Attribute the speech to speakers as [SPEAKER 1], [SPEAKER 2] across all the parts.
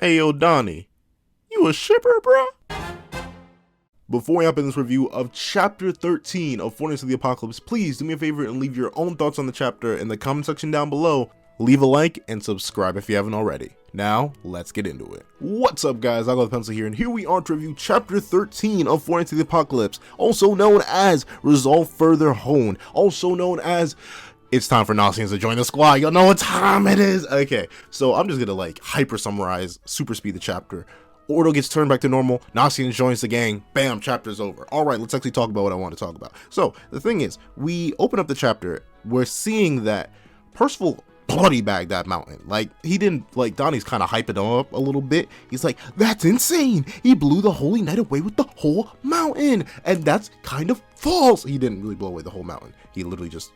[SPEAKER 1] Hey yo, Donnie, you a shipper, bro? Before we hop in this review of Chapter 13 of Fortnite of the Apocalypse, please do me a favor and leave your own thoughts on the chapter in the comment section down below. Leave a like and subscribe if you haven't already. Now, let's get into it. What's up, guys? I got the pencil here, and here we are to review Chapter 13 of Fortnite of the Apocalypse, also known as Resolve Further Hone, also known as it's time for Nasians to join the squad. Y'all know what time it is. Okay, so I'm just gonna like hyper summarize, super speed the chapter. Ordo gets turned back to normal, Nasian joins the gang, bam, chapter's over. Alright, let's actually talk about what I want to talk about. So, the thing is, we open up the chapter, we're seeing that Percival bloody bagged that mountain. Like, he didn't, like, Donnie's kind of hyping him up a little bit. He's like, that's insane! He blew the Holy Knight away with the whole mountain! And that's kind of false! He didn't really blow away the whole mountain. He literally just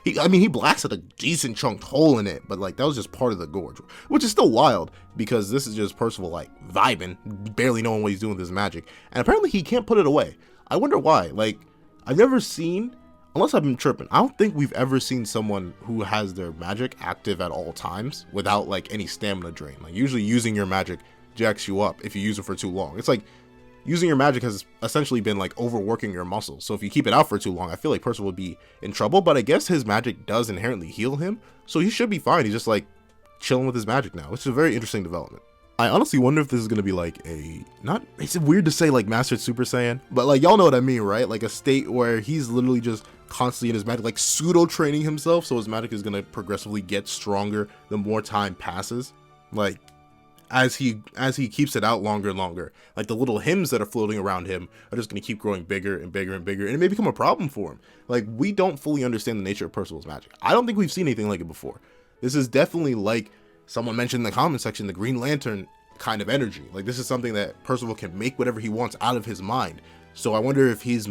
[SPEAKER 1] he blasted a decent chunked hole in it, but like that was just part of the gorge, which is still wild because this is just Percival like vibing, barely knowing what he's doing with his magic, and apparently he can't put it away. I wonder why. Like, I've never seen, unless I've been tripping, I don't think we've ever seen someone who has their magic active at all times without like any stamina drain. Like, usually using your magic jacks you up if you use it for too long. It's like using your magic has essentially been like overworking your muscles. So if you keep it out for too long, I feel like Percival would be in trouble, but I guess his magic does inherently heal him. So he should be fine. He's just like chilling with his magic now, which is a very interesting development. I honestly wonder if this is going to be like it's weird to say like Mastered Super Saiyan, but like y'all know what I mean, right? Like a state where he's literally just constantly in his magic, like pseudo training himself. So his magic is going to progressively get stronger the more time passes. Like, as he keeps it out longer and longer, like the little hymns that are floating around him are just going to keep growing bigger and bigger and bigger, and it may become a problem for him. Like, we don't fully understand the nature of Percival's magic. I don't think we've seen anything like it before. This is definitely, like someone mentioned in the comment section, the Green Lantern kind of energy. Like, this is something that Percival can make whatever he wants out of his mind. So I wonder if his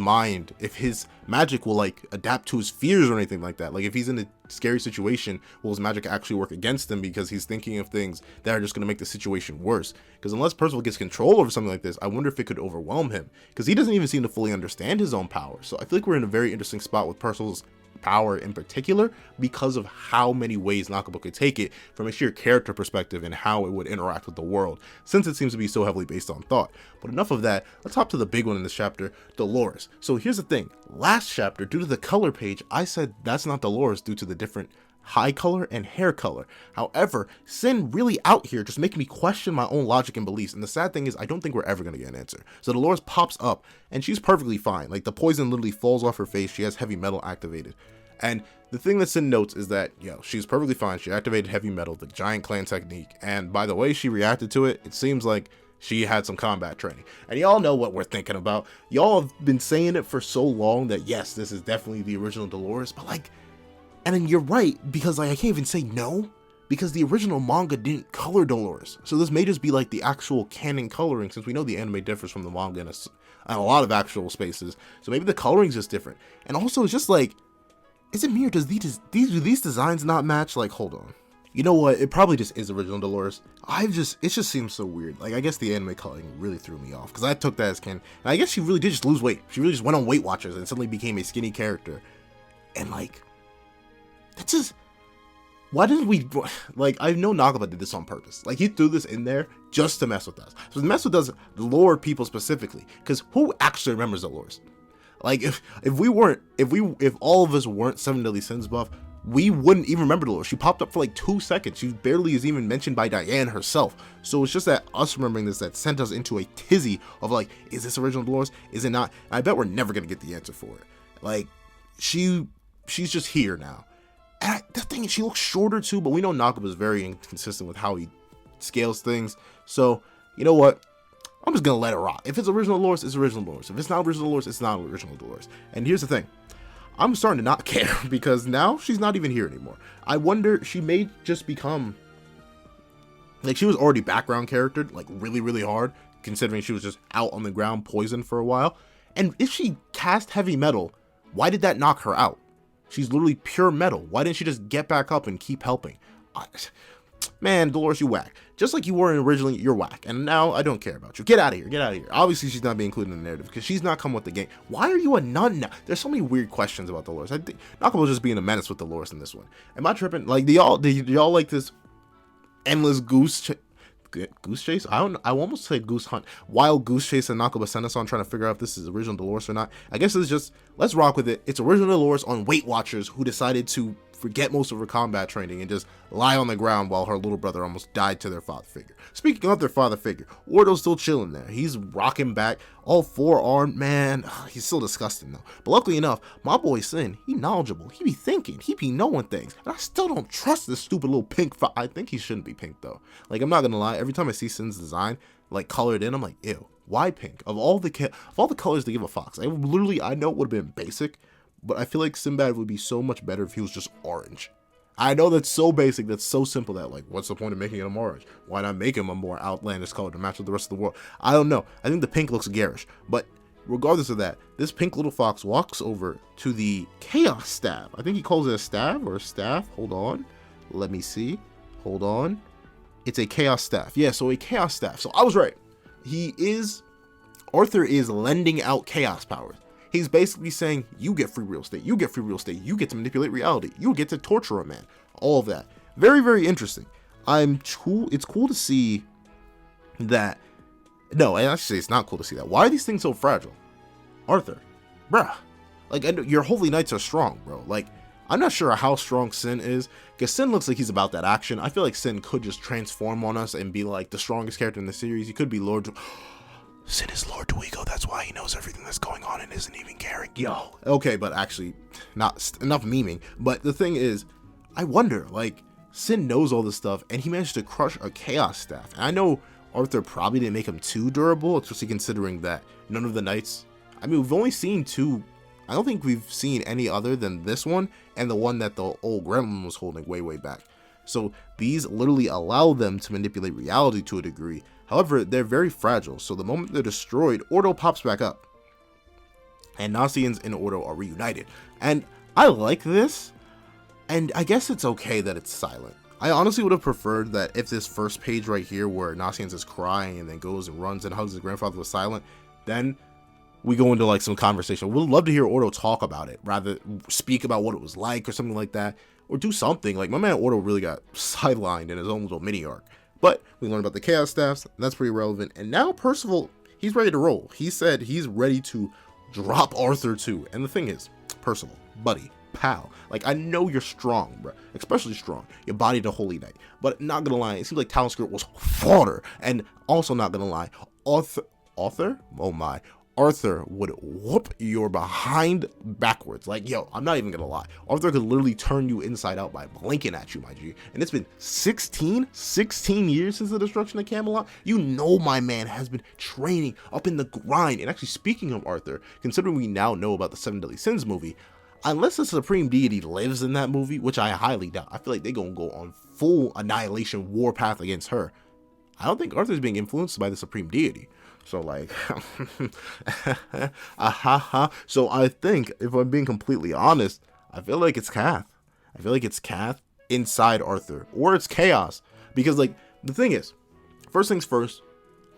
[SPEAKER 1] magic will like adapt to his fears or anything like that. Like, if he's in a scary situation, will his magic actually work against him because he's thinking of things that are just going to make the situation worse? Because unless Percival gets control over something like this, I wonder if it could overwhelm him, because he doesn't even seem to fully understand his own power. So I feel like we're in a very interesting spot with Percival's power in particular, because of how many ways Nakaba could take it from a sheer character perspective and how it would interact with the world, since it seems to be so heavily based on thought. But enough of that, let's hop to the big one in this chapter, Dolores. So here's the thing, last chapter, due to the color page, I said that's not Dolores due to the different high color and hair color. However, Sin really out here just making me question my own logic and beliefs, and the sad thing is I don't think we're ever going to get an answer. So Dolores pops up and she's perfectly fine. Like, the poison literally falls off her face, she has heavy metal activated. And the thing that Sin notes is that, she's perfectly fine, she activated heavy metal, the giant clan technique, and by the way she reacted to it, it seems like she had some combat training. And y'all know what we're thinking about. Y'all have been saying it for so long that yes, this is definitely the original Dolores, but like, and then you're right, because like I can't even say no, because the original manga didn't color Dolores. So this may just be like the actual canon coloring, since we know the anime differs from the manga in a lot of actual spaces. So maybe the coloring's just different. And also it's just like, is it me or do these designs not match? Like, hold on. You know what? It probably just is original Dolores. It just seems so weird. Like, I guess the anime coloring really threw me off, because I took that as canon. And I guess she really did just lose weight. She really just went on Weight Watchers and suddenly became a skinny character. And like, that's just, why didn't we, like, I know Nakaba did this on purpose. Like, he threw this in there just to mess with us. So to mess with us, the lore people specifically, because who actually remembers Dolores? Like, if all of us weren't 7 Deadly Sins buff, we wouldn't even remember Dolores. She popped up for like 2 seconds. She barely is even mentioned by Diane herself. So it's just that us remembering this that sent us into a tizzy of like, is this original Dolores? Is it not? And I bet we're never gonna get the answer for it. Like, she's just here now. And the thing is, she looks shorter too, but we know Nakaba is very inconsistent with how he scales things. So, you know what? I'm just gonna let it rock. If it's original Dolores, it's original Dolores. If it's not original Dolores, it's not original Dolores. And here's the thing, I'm starting to not care, because now she's not even here anymore. I wonder, she may just become, like, she was already background charactered, like really, really hard, considering she was just out on the ground poisoned for a while. And if she cast heavy metal, why did that knock her out? She's literally pure metal. Why didn't she just get back up and keep helping? Man, Dolores, you whack. Just like you were originally, you're whack. And now I don't care about you. Get out of here. Get out of here. Obviously, she's not being included in the narrative because she's not come with the game. Why are you a nun now? There's so many weird questions about Dolores. I think Nakaba's just being a menace with Dolores in this one. Am I tripping? Like, do y'all like this endless goose Goose Chase. I almost say Goose Hunt. Wild Goose Chase and Nakaba Senna. So I'm trying to figure out if this is original Dolores or not. I guess it's just, let's rock with it. It's original Dolores on Weight Watchers who decided to forget most of her combat training and just lie on the ground while her little brother almost died to their father figure. Speaking of their father figure, Ordo's still chilling there. He's rocking back, all four-armed, man. He's still disgusting though. But luckily enough, my boy Sin, he knowledgeable. He be thinking, he be knowing things. And I still don't trust this stupid little pink. I think he shouldn't be pink though. Like, I'm not gonna lie, every time I see Sin's design, like colored in, I'm like, ew, why pink? Of all the colors they give a fox, I know it would have been basic, but I feel like Sinbad would be so much better if he was just orange. I know that's so basic, that's so simple that, like, what's the point of making him orange? Why not make him a more outlandish color to match with the rest of the world? I don't know. I think the pink looks garish. But regardless of that, this pink little fox walks over to the Chaos Staff. I think he calls it a staff or a staff. Hold on. Let me see. Hold on. It's a Chaos Staff. Yeah, so a Chaos Staff. So I was right. Arthur is lending out chaos powers. He's basically saying, you get free real estate, you get free real estate, you get to manipulate reality, you get to torture a man. All of that. Very, very interesting. It's cool to see that. No, actually, it's not cool to see that. Why are these things so fragile? Arthur, bruh. Like, I know your holy knights are strong, bro. Like, I'm not sure how strong Sin is, because Sin looks like he's about that action. I feel like Sin could just transform on us and be like the strongest character in the series. He could be Lord. Sin is Lord Duigo, that's why he knows everything that's going on and isn't even caring. Yo. Okay, but actually, not enough memeing. But the thing is, I wonder, like, Sin knows all this stuff, and he managed to crush a Chaos Staff. And I know Arthur probably didn't make him too durable, especially considering that none of the knights, I mean, we've only seen two. I don't think we've seen any other than this one, and the one that the old gremlin was holding way, way back. So these literally allow them to manipulate reality to a degree. However, they're very fragile, so the moment they're destroyed, Ordo pops back up. And Nasians and Ordo are reunited. And I like this, and I guess it's okay that it's silent. I honestly would have preferred that if this first page right here where Nasians is crying and then goes and runs and hugs his grandfather was silent, then we go into like some conversation. We'd love to hear Ordo talk about it, rather speak about what it was like or something like that, or do something. Like, my man Ordo really got sidelined in his own little mini arc. But we learned about the Chaos Staffs, and that's pretty relevant. And now Percival, he's ready to roll. He said he's ready to drop Arthur too. And the thing is, Percival, buddy, pal, like, I know you're strong, bro, especially strong. Your body to Holy Knight. But not gonna lie, it seems like Talon Skirt was fodder. And also not gonna lie, Arthur? Oh my. Arthur would whoop your behind backwards. Like, yo, I'm not even gonna lie. Arthur could literally turn you inside out by blinking at you, my G. And it's been 16 years since the destruction of Camelot. You know my man has been training up in the grind. And actually, speaking of Arthur, considering we now know about the Seven Deadly Sins movie, unless the Supreme Deity lives in that movie, which I highly doubt, I feel like they're gonna go on full annihilation warpath against her. I don't think Arthur's being influenced by the Supreme Deity. So, like, So I think, if I'm being completely honest, I feel like it's Kath. I feel like it's Kath inside Arthur, or it's chaos. Because, like, the thing is, first things first,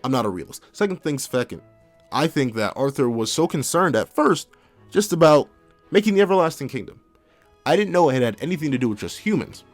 [SPEAKER 1] I'm not a realist. Second things second, I think that Arthur was so concerned at first just about making the Everlasting Kingdom. I didn't know it had anything to do with just humans.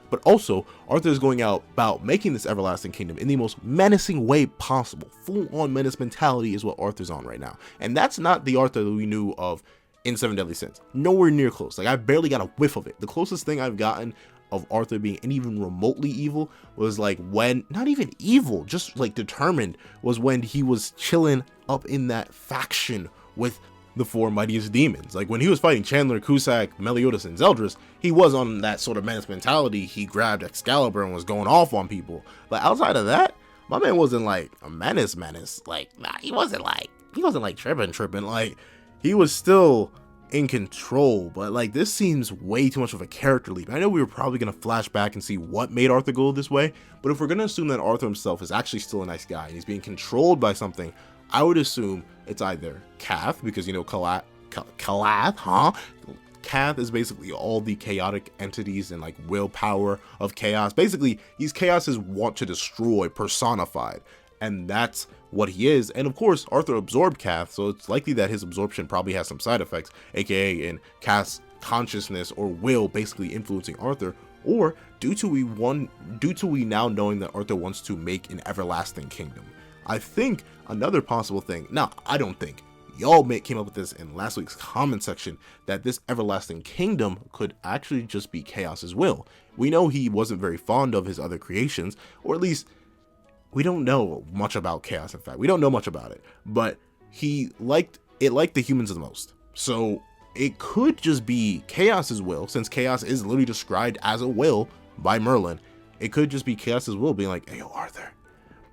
[SPEAKER 1] But also, Arthur is going out about making this Everlasting Kingdom in the most menacing way possible. Full-on menace mentality is what Arthur's on right now. And that's not the Arthur that we knew of in Seven Deadly Sins. Nowhere near close. Like, I barely got a whiff of it. The closest thing I've gotten of Arthur being even remotely evil was, like, when, not even evil, just, like, determined, was when he was chilling up in that faction with the four mightiest demons. Like, when he was fighting Chandler, Cusack, Meliodas, and Zeldris, he was on that sort of menace mentality. He grabbed Excalibur and was going off on people. But outside of that, my man wasn't like a menace. Like, nah, he wasn't like tripping. Like, he was still in control. But, like, this seems way too much of a character leap. I know we were probably gonna flash back and see what made Arthur go this way, but if we're gonna assume that Arthur himself is actually still a nice guy and he's being controlled by something, I would assume it's either Kath, because, you know, Kath, huh? Kath is basically all the chaotic entities and, like, willpower of chaos. Basically, these chaoses want to destroy personified, and that's what he is. And of course, Arthur absorbed Kath, so it's likely that his absorption probably has some side effects, aka in Kath's consciousness or will basically influencing Arthur, or due to we now knowing that Arthur wants to make an everlasting kingdom. I think another possible thing, now I don't think, y'all came up with this in last week's comment section, that this everlasting kingdom could actually just be Chaos's will. We know he wasn't very fond of his other creations, or at least we don't know much about Chaos. In fact, we don't know much about it, but he liked the humans the most. So it could just be Chaos's will, since Chaos is literally described as a will by Merlin. It could just be Chaos's will being like, hey, yo, Arthur,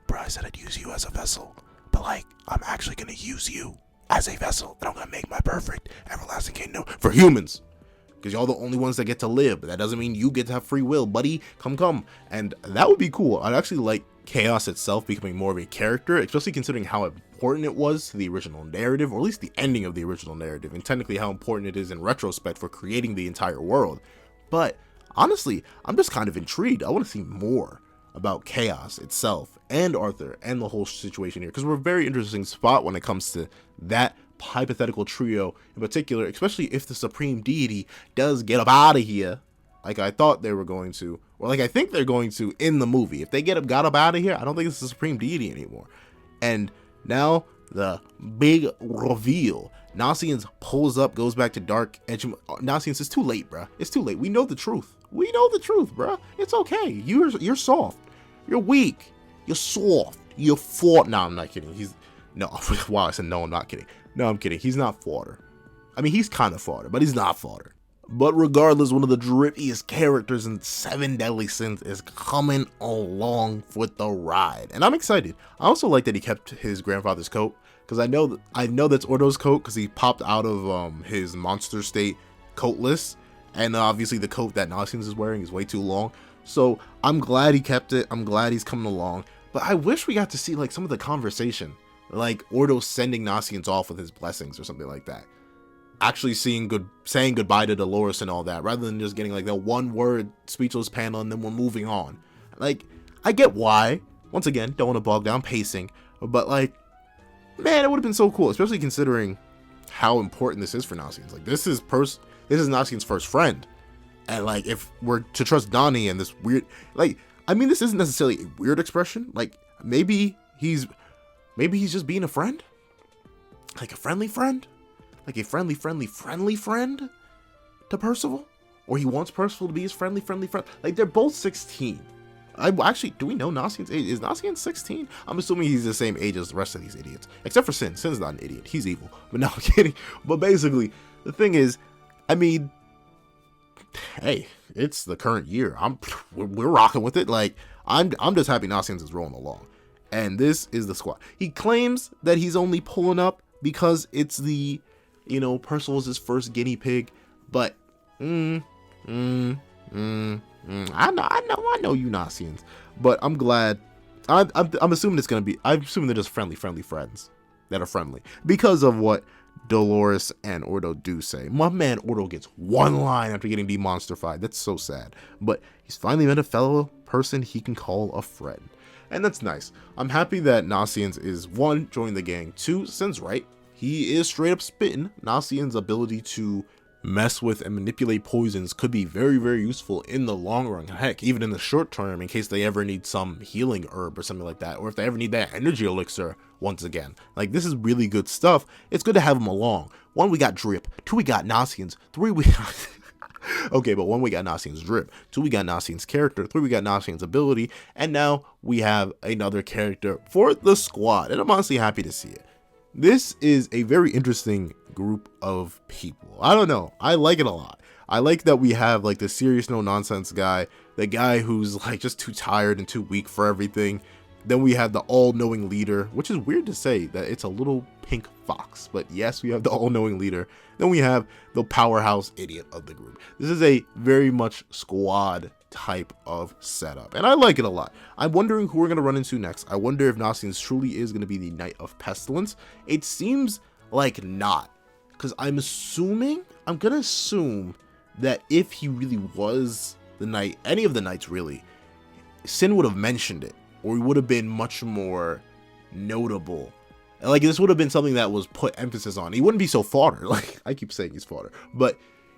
[SPEAKER 1] bro, I said I'd use you as a vessel, but like, I'm actually gonna use you as a vessel, and I'm gonna make my perfect everlasting kingdom for humans, because y'all the only ones that get to live. But that doesn't mean you get to have free will, buddy. Come. And that would be cool. I'd actually like Chaos itself becoming more of a character, especially considering how important it was to the original narrative, or at least the ending of the original narrative, and technically how important it is in retrospect for creating the entire world. But honestly, I'm just kind of intrigued. I want to see more about Chaos itself and Arthur and the whole situation here, because we're a very interesting spot when it comes to that hypothetical trio in particular, especially if the supreme deity does get up out of here like I thought they were going to, or like I think they're going to in the movie. If they got up out of here, I don't think it's the supreme deity anymore. And now the big reveal. Nasians pulls up, goes back to Dark Edge. Nasians, it's too late, bruh. It's too late. We know the truth. We know the truth, bruh. It's okay. You're soft. You're weak. You're soft. You're fought. No, I'm not kidding. No. Wow, I said no, I'm not kidding. No, I'm kidding. He's not fodder. I mean, he's kind of fodder, but he's not fodder. But regardless, one of the drippiest characters in 7 Deadly Sins is coming along for the ride, and I'm excited. I also like that he kept his grandfather's coat, because I know that's Ordo's coat, because he popped out of his monster state coatless, and obviously the coat that Nasians is wearing is way too long. So I'm glad he kept it. I'm glad he's coming along. But I wish we got to see like some of the conversation, like Ordo sending Nasians off with his blessings or something like that. Actually saying goodbye to Dolores and all that, rather than just getting like that one word speechless panel and then we're moving on. Like, I get why. Once again, don't want to bog down pacing, but like, man, it would have been so cool, especially considering how important this is for Nasians. Like, this is Nasian's first friend, and like, if we're to trust Donnie and this weird, like, I mean, this isn't necessarily a weird expression. Like, maybe he's just being a friend, like a friendly friend. Like a friendly friend to Percival? Or he wants Percival to be his friendly friend. Like, they're both 16. Actually, do we know Nasian's age? Is Nasian 16? I'm assuming he's the same age as the rest of these idiots. Except for Sin. Sin's not an idiot. He's evil. But no, I'm kidding. But basically, the thing is, I mean, hey, it's the current year. We're rocking with it. Like, I'm just happy Nasian's is rolling along. And this is the squad. He claims that he's only pulling up because it's the, Percival's his first guinea pig, but I know you Nasians, but I'm glad. I'm assuming it's gonna be. I'm assuming they're just friendly friends that are friendly because of what Dolores and Ordo do say. My man Ordo gets one line after getting demonstrified. That's so sad, but he's finally met a fellow person he can call a friend, and that's nice. I'm happy that Nasians is, one, joining the gang, two, Sin's right. He is straight up spitting. Nasian's ability to mess with and manipulate poisons could be very, very useful in the long run. Heck, even in the short term, in case they ever need some healing herb or something like that, or if they ever need that energy elixir once again. Like, this is really good stuff. It's good to have him along. One, we got Drip. Two, we got Nasians. Three, we got... Okay, but one, we got Nasian's Drip. Two, we got Nasian's character. Three, we got Nasian's ability. And now we have another character for the squad. And I'm honestly happy to see it. This is a very interesting group of people. I don't know. I like it a lot. I like that we have like the serious, no nonsense guy, the guy who's like just too tired and too weak for everything. Then we have the all-knowing leader, which is weird to say that it's a little pink fox, but yes, we have the all-knowing leader. Then we have the powerhouse idiot of the group. This is a very much squad type of setup, and I like it a lot. I'm wondering who we're going to run into next. I wonder if Nasians truly is going to be the Knight of Pestilence. It seems like not, because I'm going to assume that if he really was the knight, any of the knights really, Sin would have mentioned it, or he would have been much more notable. Like, this would have been something that was put emphasis on. He wouldn't be so fodder. Like, I keep saying he's fodder, but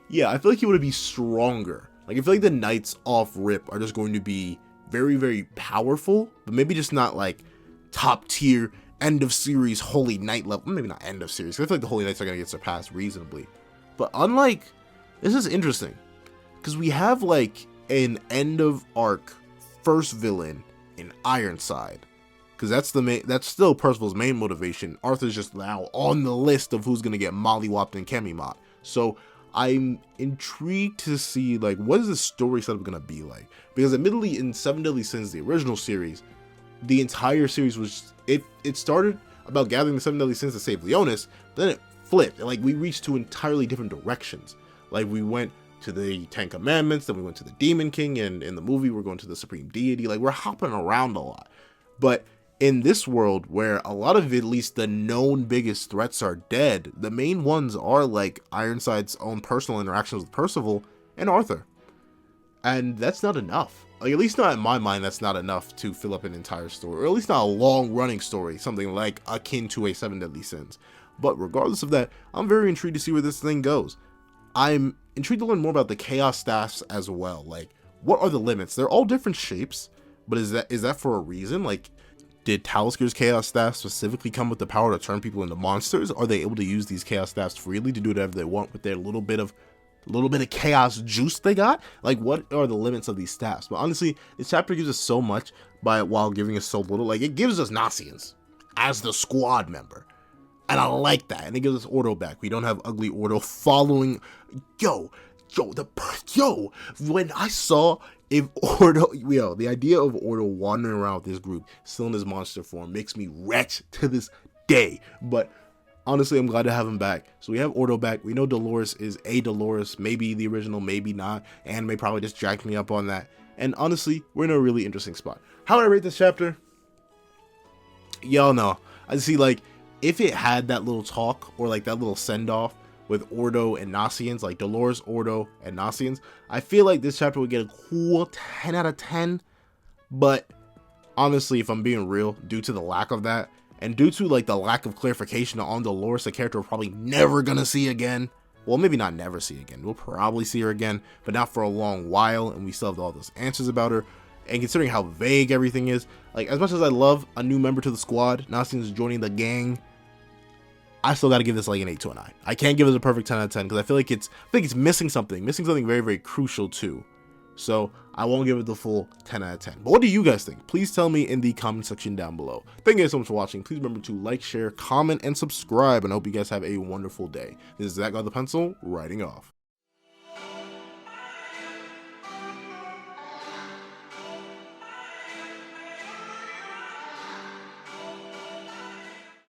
[SPEAKER 1] yeah, I feel like he would be stronger Like, I feel like the knights off rip are just going to be very, very powerful, but maybe just not like top tier end of series holy knight level. Maybe not end of series, 'cause I feel like the holy knights are gonna get surpassed reasonably. But unlike, this is interesting because we have like an end of arc first villain in Ironside, because that's still Percival's main motivation. Arthur's just now on the list of who's gonna get mollywopped in Camelot. So I'm intrigued to see, like, what is the story setup gonna be like? Because admittedly, in Seven Deadly Sins, the original series, the entire series was, it started about gathering the Seven Deadly Sins to save Leonis, then it flipped. Like, we reached two entirely different directions. Like, we went to the Ten Commandments, then we went to the Demon King, and in the movie, we're going to the Supreme Deity. Like, we're hopping around a lot. But in this world, where a lot of, at least the known biggest threats are dead, the main ones are like Ironside's own personal interactions with Percival and Arthur. And that's not enough. Like, at least not in my mind, that's not enough to fill up an entire story, or at least not a long running story, something like akin to a Seven Deadly Sins. But regardless of that, I'm very intrigued to see where this thing goes. I'm intrigued to learn more about the Chaos Staffs as well. Like, what are the limits? They're all different shapes, but is that for a reason? Like, did Talisker's Chaos Staff specifically come with the power to turn people into monsters? Are they able to use these Chaos Staffs freely to do whatever they want with their little bit of chaos juice they got? Like, what are the limits of these staffs? But honestly, this chapter gives us so much while giving us so little. Like, it gives us Nasians as the squad member, and I like that. And it gives us Ordo back. We don't have ugly Ordo following. When I saw if Ordo, the idea of Ordo wandering around with this group still in his monster form makes me wretched to this day. But honestly, I'm glad to have him back. So we have Ordo back. We know Dolores is a Dolores, maybe the original, maybe not. Anime probably just jacked me up on that. And honestly, we're in a really interesting spot. How would I rate this chapter? Y'all know. I see, like, if it had that little talk or like that little send off with Ordo and Nasians, like Dolores, Ordo, and Nasians, I feel like this chapter would get a cool 10 out of 10. But honestly, if I'm being real, due to the lack of that, and due to like the lack of clarification on Dolores, a character we're probably never gonna see again. Well, maybe not never see again. We'll probably see her again, but not for a long while, and we still have all those answers about her. And considering how vague everything is, like, as much as I love a new member to the squad, Nasians joining the gang, I still got to give this like an 8 to a 9. I can't give it a perfect 10 out of 10 because I feel like it's missing something very, very crucial too. So I won't give it the full 10 out of 10. But what do you guys think? Please tell me in the comment section down below. Thank you guys so much for watching. Please remember to like, share, comment, and subscribe. And I hope you guys have a wonderful day. This is Zach the Pencil, writing off.